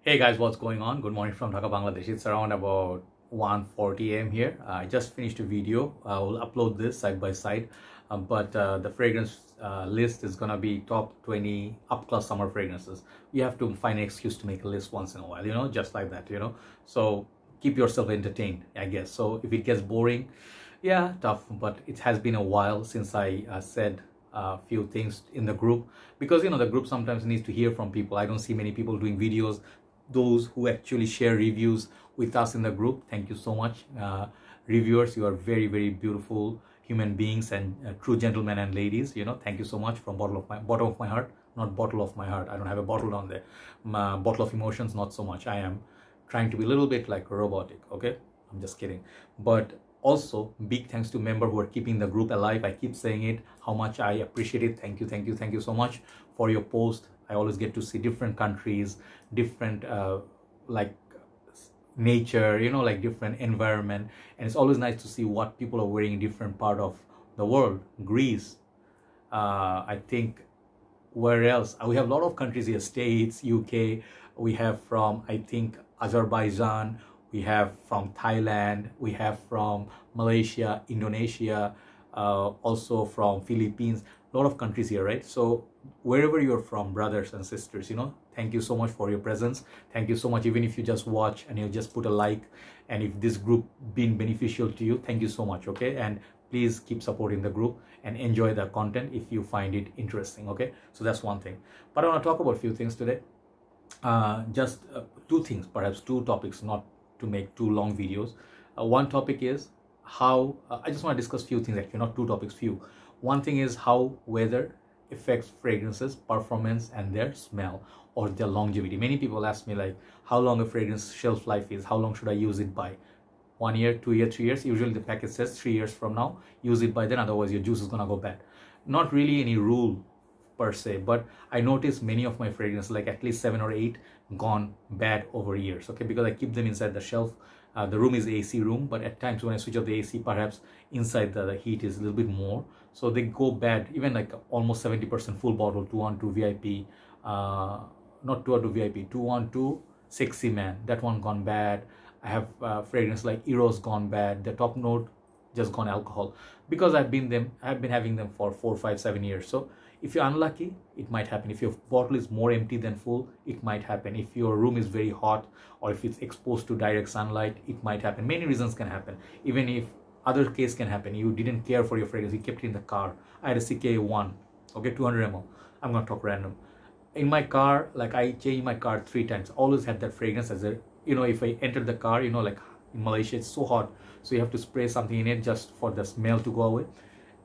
Hey guys, what's going on? Good morning from Dhaka, Bangladesh. It's around about 1:40 a.m. here. I just finished a video. I will upload this side by side. But the fragrance list is gonna be top 20 up-class summer fragrances. You have to find an excuse to make a list once in a while, just like that. So keep yourself entertained, I guess. So if it gets boring, yeah, tough. But it has been a while since I said a few things in the group, because the group sometimes needs to hear from people. I don't see many people doing videos. Those who actually share reviews with us in the group, thank you so much. Reviewers, you are very, very beautiful human beings and true gentlemen and ladies. Thank you so much from bottom of my heart. Not bottle of my heart, I don't have a bottle down there. My bottle of emotions, not so much. I am trying to be a little bit like robotic, okay? I'm just kidding. But also big thanks to members who are keeping the group alive. I keep saying it, how much I appreciate it. Thank you so much for your post. I always get to see different countries, different like nature, like different environment, and it's always nice to see what people are wearing in different part of the world. Greece, I think, where else? We have a lot of countries here: States, UK. We have from, I think, Azerbaijan. We have from Thailand. We have from Malaysia, Indonesia, also from Philippines. A lot of countries here, right? So wherever you're from, brothers and sisters, thank you so much for your presence. Thank you so much. Even if you just watch and you just put a like, and if this group been beneficial to you, thank you so much. Okay, and please keep supporting the group and enjoy the content if you find it interesting. Okay, so that's one thing. But I want to talk about a few things today. Just two things, perhaps two topics, not to make too long videos. One topic is how I just want to discuss few things, actually, not two topics, few. One thing is how weather affects fragrances, performance, and their smell or their longevity. Many people ask me like how long a fragrance shelf life is, how long should I use it by? 1 year, 2 years, 3 years. Usually the package says 3 years from now, use it by then, otherwise your juice is gonna go bad. Not really any rule per se, but I notice many of my fragrances, like at least 7 or 8, gone bad over years. Okay, because I keep them inside the shelf. The room is AC room, but at times when I switch off the AC, perhaps inside the heat is a little bit more, so they go bad. Even like almost 70% full bottle 212 VIP, not 212 VIP, 212 Sexy Man, that one gone bad. I have fragrance like Eros gone bad. The top note just gone alcohol, because I've been having them for 4, 5, 7 years. So if you're unlucky, it might happen. If your bottle is more empty than full, it might happen. If your room is very hot, or if it's exposed to direct sunlight, it might happen. Many reasons can happen. Even if other case can happen, you didn't care for your fragrance, you kept it in the car. I had a CK1, okay, 200 ml. I'm gonna talk random. In my car, like I changed my car 3 times. Always had that fragrance as a, if I entered the car, like in Malaysia, it's so hot, so you have to spray something in it just for the smell to go away.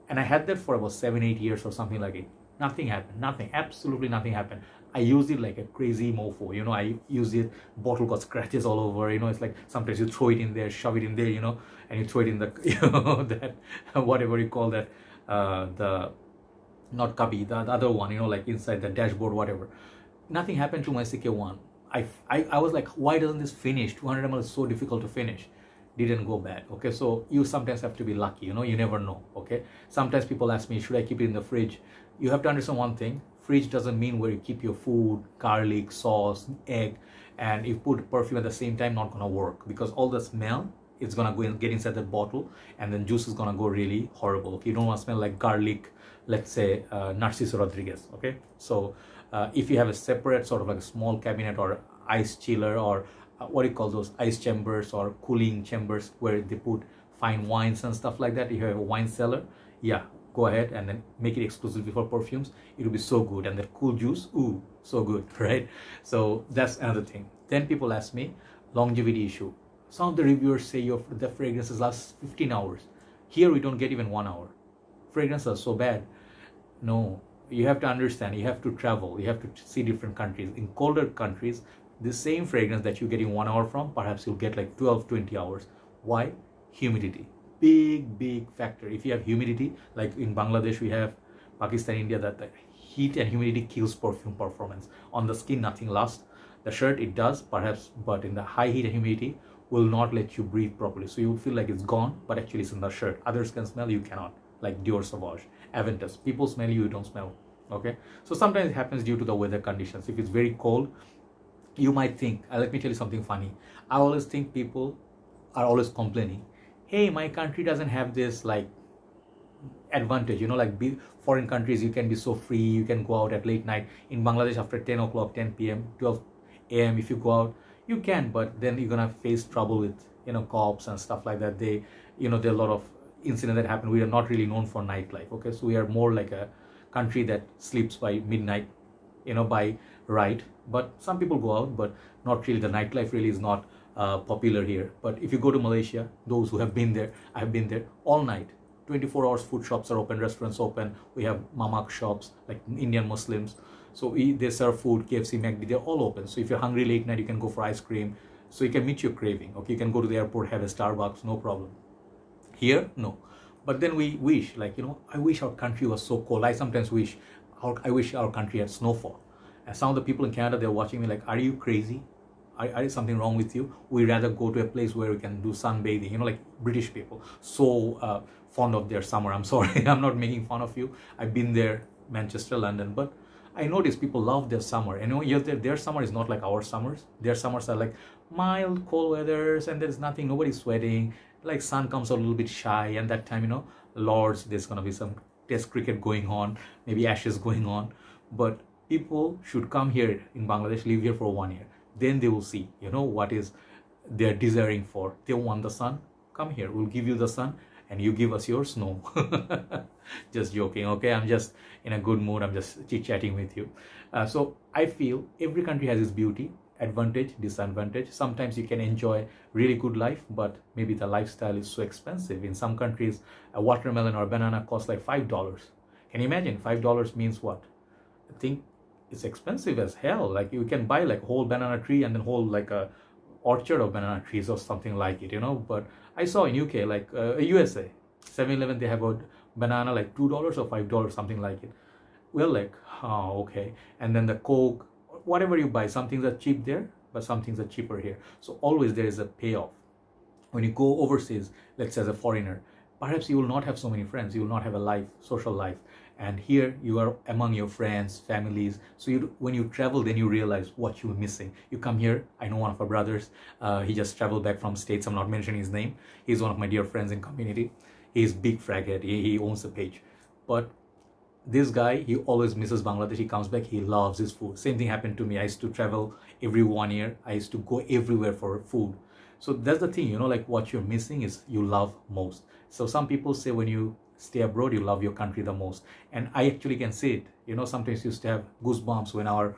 And I had that for about 7, 8 years or something like it. Nothing happened. Nothing. Absolutely nothing happened. I used it like a crazy mofo. I use it. Bottle got scratches all over. It's like sometimes you throw it in there, shove it in there, and you throw it in the, that whatever you call that, the not cubby, the other one, like inside the dashboard, whatever. Nothing happened to my CK1. I was like, why doesn't this finish? 200 ml is so difficult to finish. Didn't go bad. Okay, so you sometimes have to be lucky. You never know. Okay, sometimes people ask me, should I keep it in the fridge? You have to understand one thing: fridge doesn't mean where you keep your food, garlic, sauce, egg. And if you put perfume at the same time, not gonna work, because all the smell is gonna go and get inside the bottle, and then juice is gonna go really horrible. Okay, you don't want to smell like garlic, let's say Narciso Rodriguez. Okay, so if you have a separate sort of like a small cabinet or ice chiller, or what do you call those, ice chambers or cooling chambers where they put fine wines and stuff like that, if you have a wine cellar, yeah, go ahead and then make it exclusively for perfumes. It will be so good. And that cool juice, ooh, so good, right? So that's another thing. Then people ask me, longevity issue. Some of the reviewers say the fragrances last 15 hours. Here we don't get even 1 hour. Fragrances are so bad. No, you have to understand, you have to travel, you have to see different countries. In colder countries, the same fragrance that you get in 1 hour from, perhaps you'll get like 12, 20 hours. Why? Humidity. Big factor. If you have humidity, like in Bangladesh, we have, Pakistan, India, that the heat and humidity kills perfume performance. On the skin, nothing lasts. The shirt, it does, perhaps, but in the high heat and humidity, will not let you breathe properly. So you would feel like it's gone, but actually it's in the shirt. Others can smell, you cannot. Like Dior Sauvage, Aventus. People smell you, you don't smell. Okay, so sometimes it happens due to the weather conditions. If it's very cold, You might think, let me tell you something funny. I always think people are always complaining, hey, my country doesn't have this like advantage, you know, like foreign countries, you can be so free, you can go out at late night. In Bangladesh, after 10 o'clock, 10 p.m, 12 a.m, if you go out, you can, but then you're gonna face trouble with, you know, cops and stuff like that. They, you know, there are a lot of incidents that happen. We are not really known for nightlife, okay? So we are more like a country that sleeps by midnight, you know, by right. But some people go out, but not really. The nightlife really is not popular here. But if you go to Malaysia, those who have been there, I have been there, all night, 24 hours food shops are open, restaurants open. We have mamak shops, like Indian Muslims. So they serve food, KFC, McD, they're all open. So if you're hungry late night, you can go for ice cream. So you can meet your craving. Okay, you can go to the airport, have a Starbucks, no problem. Here, no. But then we wish, like, you know, I wish our country was so cold. I sometimes wish, I wish our country had snowfall. And some of the people in Canada, they're watching me like, are you crazy? Are something wrong with you? We rather go to a place where we can do sunbathing, you know, like British people, so fond of their summer. I'm sorry, I'm not making fun of you. I've been there, Manchester, London, but I notice people love their summer. And you know, their summer is not like our summers. Their summers are like mild, cold weathers, and there's nothing, nobody's sweating. Like sun comes out a little bit shy, and that time, you know, Lords, there's gonna be some test cricket going on, maybe Ashes going on. But people should come here in Bangladesh, live here for 1 year. Then they will see, you know, what is they're desiring for. They want the sun, come here, we'll give you the sun, and you give us your snow. Just joking, okay? I'm just in a good mood. I'm just chit-chatting with you. So I feel every country has its beauty, advantage, disadvantage. Sometimes you can enjoy really good life, but maybe the lifestyle is so expensive. In some countries, a watermelon or a banana costs like $5. Can you imagine? $5 means what? I think it's expensive as hell. Like you can buy like a whole banana tree and then whole like a orchard of banana trees or something like it, you know. But I saw in UK, like USA, 7-Eleven, they have a banana like $2 or $5, something like it. Well, like, oh, okay. And then the Coke, whatever you buy, some things are cheap there, but some things are cheaper here. So always there is a payoff. When you go overseas, let's say as a foreigner, perhaps you will not have so many friends, you will not have a life, social life. And here you are among your friends, families. So when you travel, then you realize what you're missing. You come here, I know one of our brothers, he just traveled back from States, I'm not mentioning his name. He's one of my dear friends in community. He's big fraghead, he owns a page. But this guy, he always misses Bangladesh. He comes back, he loves his food. Same thing happened to me. I used to travel every 1 year. I used to go everywhere for food. So that's the thing, you know, like what you're missing is you love most. So some people say when you stay abroad, you love your country the most. And I actually can say it. You know, sometimes you used to have goosebumps when our,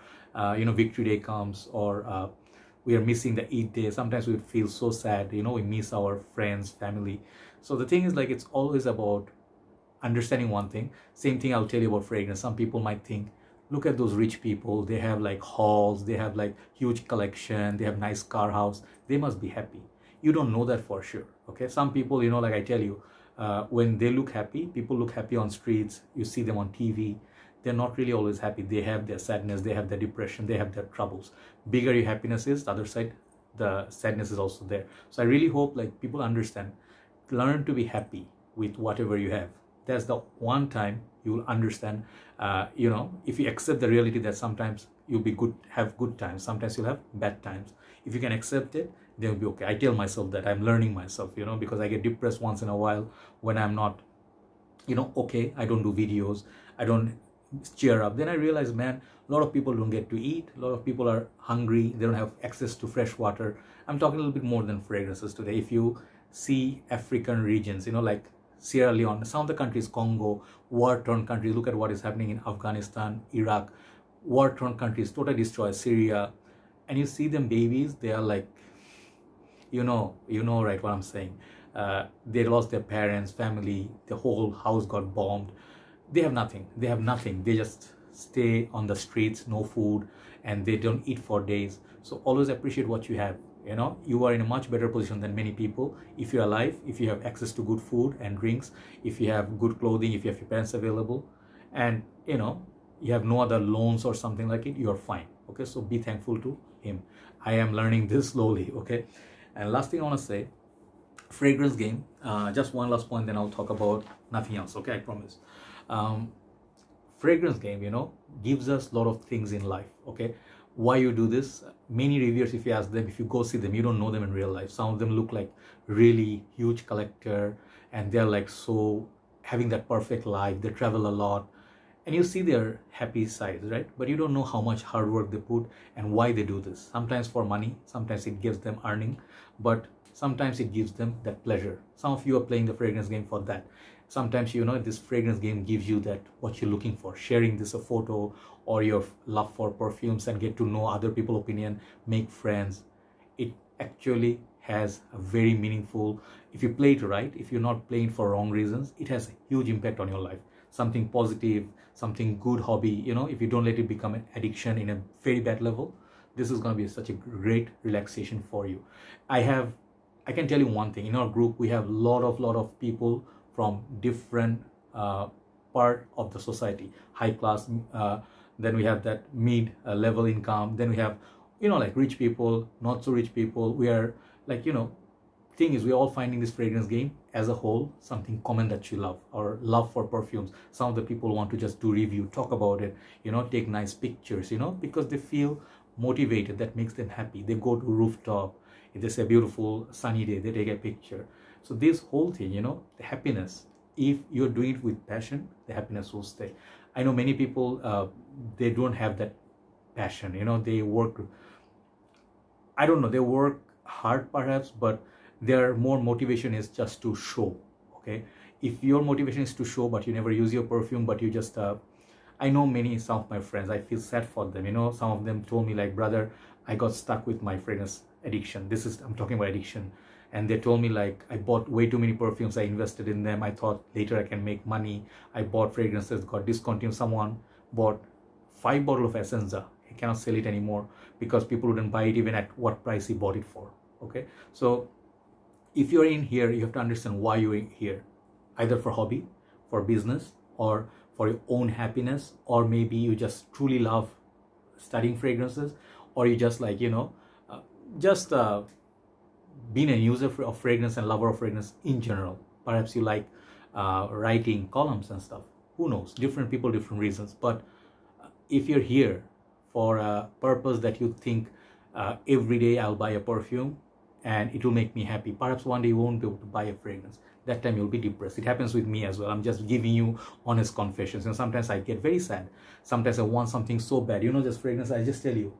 you know, Victory Day comes, or we are missing the Eid Day. Sometimes we feel so sad, you know, we miss our friends, family. So the thing is, like, it's always about understanding one thing. Same thing I'll tell you about fragrance. Some people might think, look at those rich people, they have like halls, they have like huge collection, they have nice car house, they must be happy. You don't know that for sure, okay? Some people, you know, like I tell you, when they look happy, people look happy on streets, you see them on TV, they're not really always happy. They have their sadness, they have their depression, they have their troubles. Bigger your happiness is, the other side, the sadness is also there. So I really hope like people understand, learn to be happy with whatever you have. That's the one time you will understand, you know, if you accept the reality that sometimes you'll be good, have good times, sometimes you'll have bad times. If you can accept it, then you'll be okay. I tell myself that, I'm learning myself, you know, because I get depressed once in a while when I'm not, you know, okay, I don't do videos, I don't cheer up. Then I realize, man, a lot of people don't get to eat, a lot of people are hungry, they don't have access to fresh water. I'm talking a little bit more than fragrances today. If you see African regions, you know, like Sierra Leone, some of the countries, Congo, war-torn countries, look at what is happening in Afghanistan, Iraq, war-torn countries, totally destroyed, Syria, and you see them babies, they are like, you know right what I'm saying. They lost their parents, family, the whole house got bombed. They have nothing, they just stay on the streets, no food, and they don't eat for days. So always appreciate what you have. You know, you are in a much better position than many people. If you're alive, if you have access to good food and drinks, if you have good clothing, if you have your parents available, and you know, you have no other loans or something like it, you're fine. Okay, so be thankful to him. I am learning this slowly, okay? And last thing I want to say, fragrance game, just one last point, then I'll talk about nothing else, okay? I promise. Fragrance game, you know, gives us a lot of things in life, okay? why you do this. Many reviewers, if you ask them, if you go see them, you don't know them in real life. Some of them look like really huge collector, and they're like so having that perfect life. They travel a lot, and you see their happy sides, right? But you don't know how much hard work they put and why they do this. Sometimes for money, sometimes it gives them earning, but sometimes it gives them that pleasure. Some of you are playing the fragrance game for that. Sometimes, you know, this fragrance game gives you that what you're looking for, sharing this a photo or your love for perfumes and get to know other people's opinion, make friends. It actually has a very meaningful, if you play it right, if you're not playing for wrong reasons, it has a huge impact on your life. Something positive, something good hobby, you know, if you don't let it become an addiction in a very bad level, this is going to be such a great relaxation for you. I can tell you one thing, in our group, we have lot of people from different part of the society, high class, then we have that mid level income, then we have, you know, like rich people, not so rich people. We are like, you know, thing is, we're all finding this fragrance game as a whole something common that you love, or love for perfumes. Some of the people want to just do review, talk about it, you know, take nice pictures, you know, because they feel motivated, that makes them happy. They go to rooftop, if there's a beautiful sunny day, they take a picture. So this whole thing, you know, the happiness, if you're doing it with passion, the happiness will stay. I know many people, they don't have that passion, you know, they work, I don't know, they work hard perhaps, but their more motivation is just to show. Okay, if your motivation is to show but you never use your perfume, but you just I know some of my friends, I feel sad for them, you know. Some of them told me like, brother, I got stuck with my fragrance addiction. I'm talking about addiction. And they told me like, I bought way too many perfumes, I invested in them, I thought later I can make money. I bought fragrances, got discontinued. Someone bought 5 bottles of Essenza, he cannot sell it anymore because people wouldn't buy it even at what price he bought it for. Okay, so if you're in here, you have to understand why you're here, either for hobby, for business, or for your own happiness, or maybe you just truly love studying fragrances, or you just like, you know, being a user of fragrance and lover of fragrance in general. Perhaps you like writing columns and stuff. Who knows? Different people, different reasons. But if you're here for a purpose that you think every day I'll buy a perfume and it will make me happy. Perhaps one day you won't be able to buy a fragrance. That time you'll be depressed. It happens with me as well. I'm just giving you honest confessions. And sometimes I get very sad. Sometimes I want something so bad. You know, just fragrance, I just tell you.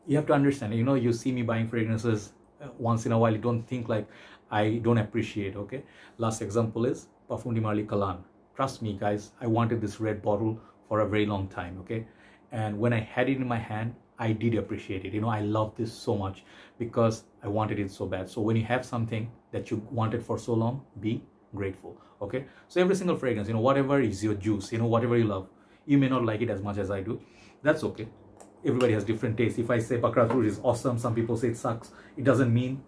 You have to understand, you know, you see me buying fragrances once in a while. You don't think like I don't appreciate, okay? Last example is Parfum de Marly Calan. Trust me, guys, I wanted this red bottle for a very long time, okay? And when I had it in my hand, I did appreciate it. You know, I love this so much because I wanted it so bad. So when you have something that you wanted for so long, be grateful, okay? So every single fragrance, you know, whatever is your juice, you know, whatever you love, you may not like it as much as I do. That's okay. Everybody has different tastes. If I say Baccarat Rouge is awesome, some people say it sucks. It doesn't mean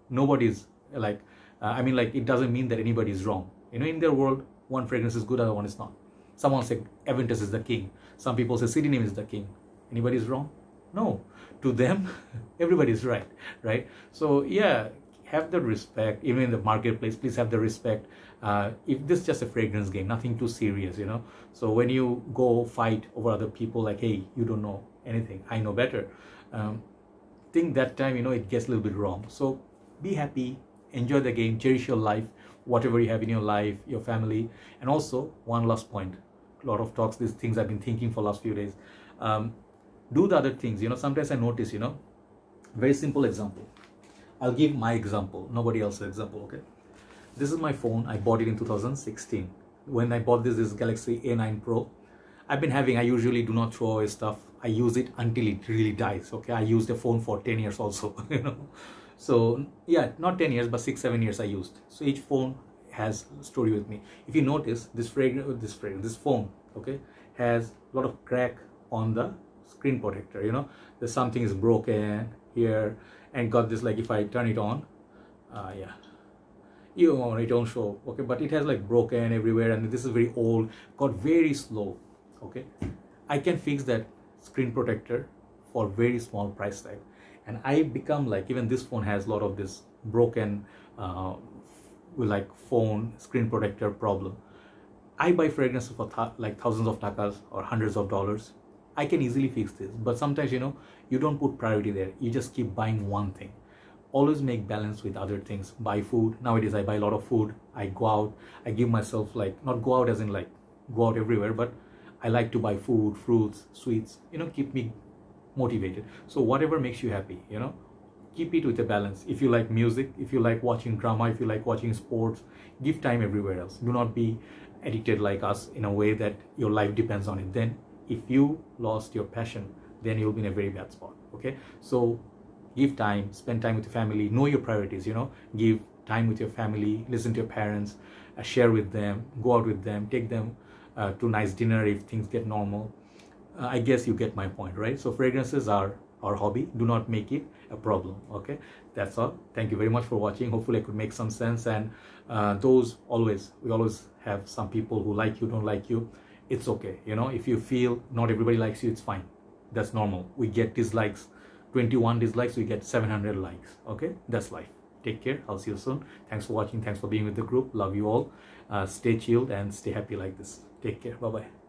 nobody's like, it doesn't mean that anybody is wrong. You know, in their world, one fragrance is good, other one is not. Someone said Aventus is the king. Some people say City Name is the king. Anybody is wrong? No. To them, everybody is right, right? So yeah, have the respect. Even in the marketplace, please have the respect. If this is just a fragrance game, nothing too serious, you know. So when you go fight over other people, like, hey, you don't know anything, I know better. Think that time, you know, it gets a little bit wrong. So be happy, enjoy the game, cherish your life, whatever you have in your life, your family. And also, one last point, a lot of talks, these things I've been thinking for the last few days. Do the other things, you know. Sometimes I notice, you know, very simple example. I'll give my example, nobody else's example, okay? This is my phone. I bought it in 2016. When I bought this Galaxy A9 Pro, I usually do not throw away stuff. I use it until it really dies, okay? I used the phone for 10 years also, you know? So yeah, not 10 years, but 6-7 years I used. So each phone has a story with me. If you notice, this phone, okay, has a lot of crack on the screen protector, you know. There's something is broken here, and got this, like, if I turn it on, yeah, you know, it don't show, okay, but it has like broken everywhere, and this is very old, got very slow, okay. I can fix that screen protector for very small price tag, and I become like, even this phone has a lot of this broken like phone screen protector problem. I buy fragrances for like thousands of takas or hundreds of dollars. I can easily fix this. But sometimes, you know, you don't put priority there. You just keep buying one thing. Always make balance with other things. Buy food. Nowadays I buy a lot of food. I go out, I give myself, like, not go out as in like go out everywhere, but I like to buy food, fruits, sweets, you know, keep me motivated. So whatever makes you happy, you know, keep it with a balance. If you like music, if you like watching drama, if you like watching sports, give time everywhere else. Do not be addicted like us in a way that your life depends on it. Then if you lost your passion, then you'll be in a very bad spot. Okay, so give time, spend time with your family, know your priorities, you know, give time with your family, listen to your parents, share with them, go out with them, take them to nice dinner if things get normal. I guess you get my point, right? So fragrances are our hobby. Do not make it a problem. Okay, that's all. Thank you very much for watching. Hopefully I could make some sense. And we always have some people who like you, don't like you. It's okay, you know. If you feel not everybody likes you, it's fine. That's normal. We get dislikes, 21 dislikes, we get 700 likes. Okay, that's life. Take care. I'll see you soon. Thanks for watching. Thanks for being with the group. Love you all. Stay chilled and stay happy like this. Take care. Bye bye.